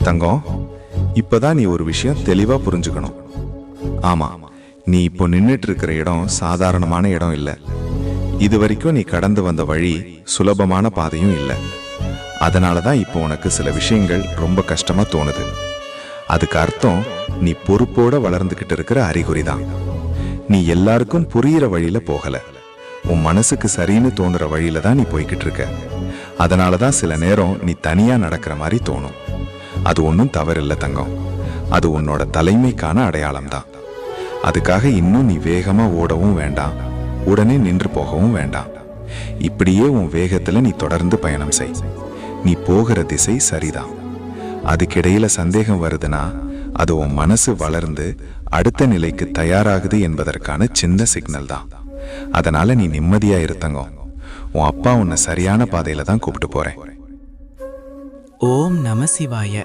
தங்கம், இப்பதான் நீ ஒரு விஷயம் தெளிவா புரிஞ்சுக்கணும். ஆமா, நீ இப்போ நின்னுட்டு இருக்கிற இடம் சாதாரணமான இடம் இல்ல. இது வரைக்கும் நீ கடந்து வந்த வழி சுலபமான பாதையும் இல்லை. அதனாலதான் இப்போ உனக்கு சில விஷயங்கள் ரொம்ப கஷ்டமா தோணுது. அதுக்கு அர்த்தம் நீ பொறுப்போட வளர்ந்துகிட்டு இருக்கிற அறிகுறி தான். நீ எல்லாருக்கும் புரியிற வழியில போகல, உன் மனசுக்கு சரின்னு தோணுற வழியில தான் நீ போய்கிட்டு இருக்க. அதனாலதான் சில நேரம் நீ தனியா நடக்கிற மாதிரி தோணும். அது ஒன்றும் தவறில்லை தங்கம், அது உன்னோட தலைமைக்கான அடையாளம் தான். அதுக்காக இன்னும் நீ வேகமா ஓடவும் வேண்டாம், உடனே நின்று போகவும் வேண்டாம். இப்படியே உன் வேகத்துல நீ தொடர்ந்து பயணம் செய். நீ போகிற திசை சரிதான். அதுக்கிடையில சந்தேகம் வருதுன்னா அது உன் மனசு வளர்ந்து அடுத்த நிலைக்கு தயாராகுது என்பதற்கான சின்ன சிக்னல் தான். அதனால நீ நிம்மதியா இருத்தங்கம். உன் அப்பா உன்னை சரியான பாதையில தான் கூப்பிட்டு போறேன். ஓம் நம சிவாய.